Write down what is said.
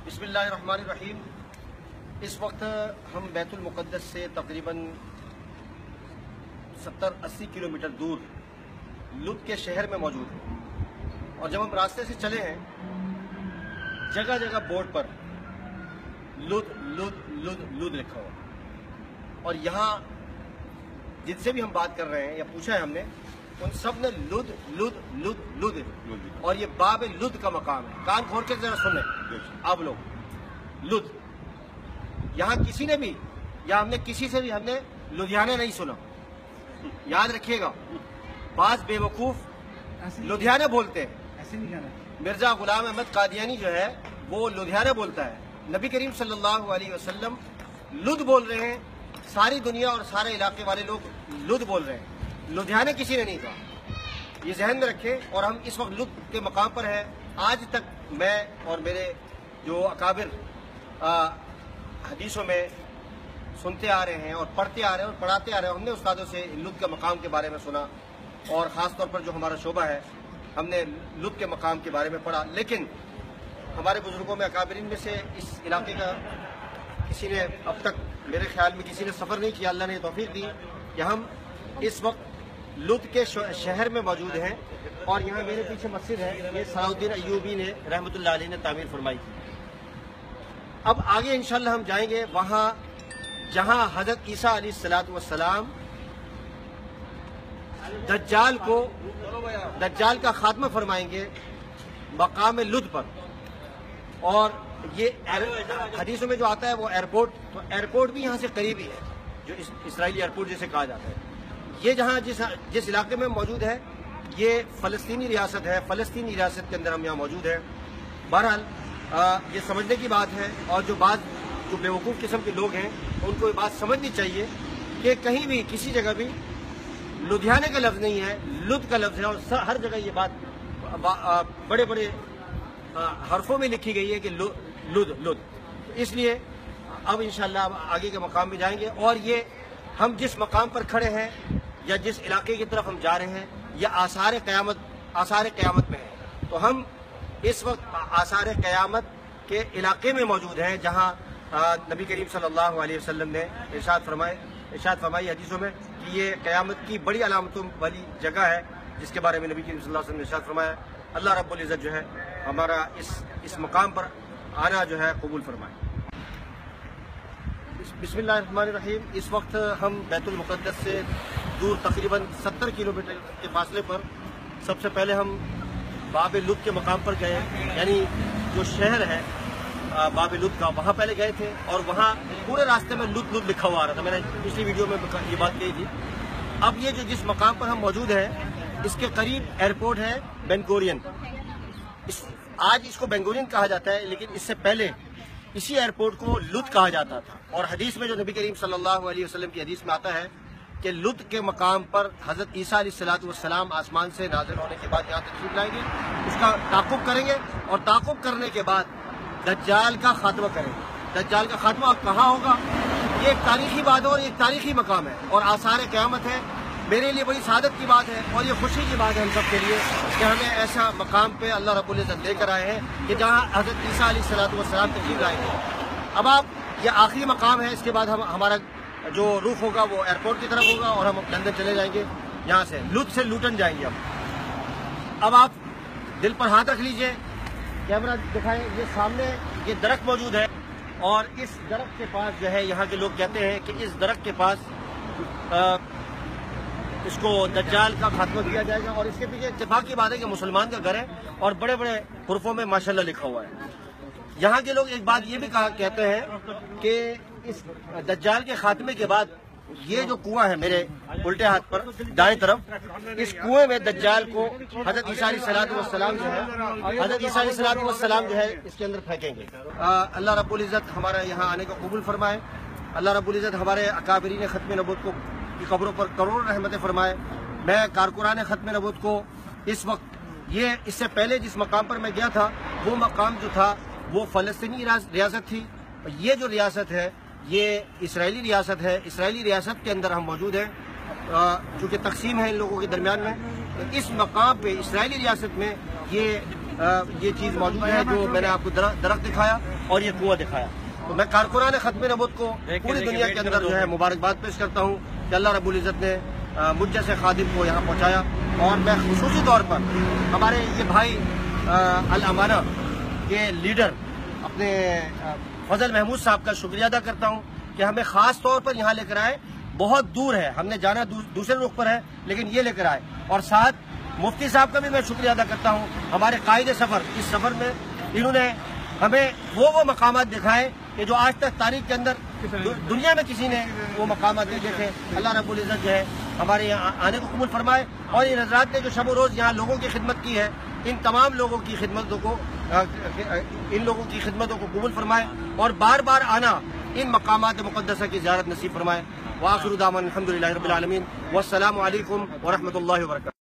بسم اللہ الرحمن الرحیم۔ اس وقت ہم بیت المقدس سے تقریباً 70-80 کلومیٹر دور لد کے شہر میں موجود ہیں، اور جب ہم راستے سے چلے ہیں جگہ جگہ بورڈ پر لد لد لد لد لکھا ہوا، اور یہاں جن سے بھی ہم بات کر رہے ہیں یا پوچھا ہے ہم نے، ان سب نے لد لد لد لد، اور یہ باب لد کا مقام ہے۔ کان کھول کے ذرا سن لیں آپ لوگ، لد یہاں کسی نے بھی، یا ہم نے کسی سے بھی ہم نے لدھیانہ نہیں سنا۔ یاد رکھیے گا، بعض بے وقوف لدھیانہ بولتے ہیں۔ مرزا غلام احمد قادیانی جو ہے وہ لدھیانہ بولتا ہے، نبی کریم صلی اللہ علیہ وسلم لد بول رہے ہیں، ساری دنیا اور سارے علاقے والے لوگ لد بول رہے ہیں، لدھیانہ کسی نے نہیں کہا۔ یہ ذہن میں رکھیں۔ اور ہم اس وقت لد کے مقام پر ہیں۔ آج تک میں اور میرے جو اکابر حدیثوں میں سنتے آ رہے ہیں اور پڑھتے آ رہے ہیں اور پڑھاتے آ رہے ہیں، ہم نے استادوں سے لد کے مقام کے بارے میں سنا، اور خاص طور پر جو ہمارا شعبہ ہے ہم نے لد کے مقام کے بارے میں پڑھا، لیکن ہمارے بزرگوں میں اکابرین میں سے اس علاقے کا کسی نے اب تک میرے خیال میں کسی نے سفر نہیں کیا۔ اللہ نے توفیق دی کہ ہم اس وقت لد کے شہر میں موجود ہیں، اور یہاں میرے پیچھے مسجد ہے، یہ صلاح الدین ایوبی نے رحمۃ اللہ علیہ نے تعمیر فرمائی تھی۔ اب آگے انشاءاللہ ہم جائیں گے وہاں جہاں حضرت عیسیٰ علیہ السلام دجال کا خاتمہ فرمائیں گے مقام لد پر۔ اور یہ حدیثوں میں جو آتا ہے وہ ایئرپورٹ، تو ایئرپورٹ بھی یہاں سے قریب ہی ہے، جو اسرائیلی ایئرپورٹ جسے کہا جاتا ہے۔ یہ جہاں جس علاقے میں موجود ہے یہ فلسطینی ریاست ہے، فلسطینی ریاست کے اندر ہم یہاں موجود ہیں۔ بہرحال یہ سمجھنے کی بات ہے، اور جو بے وقوف قسم کے لوگ ہیں ان کو یہ بات سمجھنی چاہیے کہ کہیں بھی کسی جگہ بھی لدھیانے کا لفظ نہیں ہے، لد کا لفظ ہے، اور ہر جگہ یہ بات بڑے بڑے حرفوں میں لکھی گئی ہے کہ لد لد۔ اس لیے اب انشاءاللہ آگے کے مقام میں جائیں گے، اور یہ ہم جس مقام پر کھڑے ہیں یا جس علاقے کی طرف ہم جا رہے ہیں یہ آثار قیامت میں ہے۔ تو ہم اس وقت آثار قیامت کے علاقے میں موجود ہیں، جہاں نبی کریم صلی اللہ علیہ وسلم نے ارشاد فرمائی حدیثوں میں کہ یہ قیامت کی بڑی علامتوں والی جگہ ہے، جس کے بارے میں نبی کریم صلی اللہ علیہ وسلم نے ارشاد فرمایا۔ اللہ رب العزت جو ہے ہمارا اس مقام پر آنا جو ہے قبول فرمائے۔ بسم اللہ الرحمن الرحیم۔ اس وقت ہم بیت المقدس سے دور تقریباً 70 کلومیٹر کے فاصلے پر سب سے پہلے ہم باب لد کے مقام پر گئے، یعنی جو شہر ہے باب لد کا، وہاں پہلے گئے تھے، اور وہاں پورے راستے میں لد لد لکھا ہوا آ رہا تھا۔ میں نے پچھلی ویڈیو میں یہ بات کہی تھی۔ اب یہ جس مقام پر ہم موجود ہیں اس کے قریب ایئرپورٹ ہے بین گورین۔ آج اس کو بین گورین کہا جاتا ہے، لیکن اس سے پہلے اسی ایئرپورٹ کو لد کہا جاتا تھا۔ اور حدیث میں جو نبی کریم صلی اللہ علیہ وسلم کی حدیث میں آتا ہے کہ لد کے مقام پر حضرت عیسیٰ علیہ السلام آسمان سے نازل ہونے کے بعد یہاں تشریف لائیں گے، اس کا تعاقب کریں گے، اور تعاقب کرنے کے بعد دجال کا خاتمہ کریں گے۔ دجال کا خاتمہ اب کہاں ہوگا؟ یہ ایک تاریخی بات ہے، اور ایک تاریخی مقام ہے، اور آثار قیامت ہے۔ میرے لیے بڑی سعادت کی بات ہے، اور یہ خوشی کی بات ہے ہم سب کے لیے کہ ہمیں ایسا مقام پہ اللہ رب العزت لے کر آئے ہیں کہ جہاں حضرت عیسیٰ علیہ السلام تشریف لائیں گے۔ اب یہ آخری مقام ہے، اس کے بعد ہمارا جو رخ ہوگا وہ ایئرپورٹ کی طرف ہوگا، اور ہم لندن چلے جائیں گے، یہاں سے لد سے لوٹن جائیں گے۔ اب آپ دل پر ہاتھ رکھ لیجئے، کیمرہ دکھائیں۔ یہ سامنے یہ درخت موجود ہے، اور اس درخت کے پاس جو ہے یہاں کے لوگ کہتے ہیں کہ اس درخت کے پاس اس کو دجال کا خاتمہ کیا جائے گا، اور اس کے پیچھے اتفاق کی بات ہے کہ مسلمان کا گھر ہے، اور بڑے بڑے حروفوں میں ماشاءاللہ لکھا ہوا ہے۔ یہاں کے لوگ ایک بات یہ بھی کہتے ہیں کہ اس دجال کے خاتمے کے بعد یہ جو کنواں ہے میرے الٹے ہاتھ پر دائیں طرف، اس کنویں میں دجال کو حضرت عیسیٰ علیہ السلام جو ہے اس کے اندر پھینکیں گے۔ اللہ رب العزت ہمارا یہاں آنے کا قبول فرمائے۔ اللہ رب العزت ہمارے اکابرین ختم نبوت کی قبروں پر کروڑوں رحمتیں فرمائے۔ میں کارکنان ختم نبوت کو اس وقت اس سے پہلے جس مقام پر میں گیا تھا وہ مقام جو تھا وہ فلسطینی ریاست تھی، یہ جو ریاست ہے یہ اسرائیلی ریاست ہے۔ اسرائیلی ریاست کے اندر ہم موجود ہیں، چونکہ تقسیم ہے ان لوگوں کے درمیان میں۔ اس مقام پہ اسرائیلی ریاست میں یہ چیز موجود ہے جو میں نے آپ کو درخت دکھایا، اور یہ کنواں دکھایا. تو میں کارکنان ختم نبوت کو پوری دنیا کے اندر جو ہے مبارکباد پیش کرتا ہوں کہ اللہ رب العزت نے مجھ جیسے خادم کو یہاں پہنچایا. اور میں خصوصی طور پر ہمارے یہ بھائی الامانہ کے لیڈر اپنے فضل محمود صاحب کا شکریہ ادا کرتا ہوں کہ ہمیں خاص طور پر یہاں لے کر آئے. بہت دور ہے, ہم نے جانا دوسرے رخ پر ہے, لیکن یہ لے کر آئے. اور ساتھ مفتی صاحب کا بھی میں شکریہ ادا کرتا ہوں, ہمارے قائد سفر. اس سفر میں انہوں نے ہمیں وہ مقامات دکھائے کہ جو آج تک تاریخ کے اندر دنیا میں کسی نے وہ مقامات نہیں دیکھے. اللہ رب العزت جو ہے ہمارے یہاں آنے کو قبول فرمائے, اور ان حضرات نے جو شب و روز یہاں لوگوں کی خدمت کی ہے, ان تمام لوگوں کی خدمتوں کو قبول فرمائے, اور بار بار آنا ان مقامات مقدسہ کی زیارت نصیب فرمائے. وآخر دعوانا الحمدللہ رب العالمین, والسلام علیکم ورحمۃ اللہ وبرکاتہ.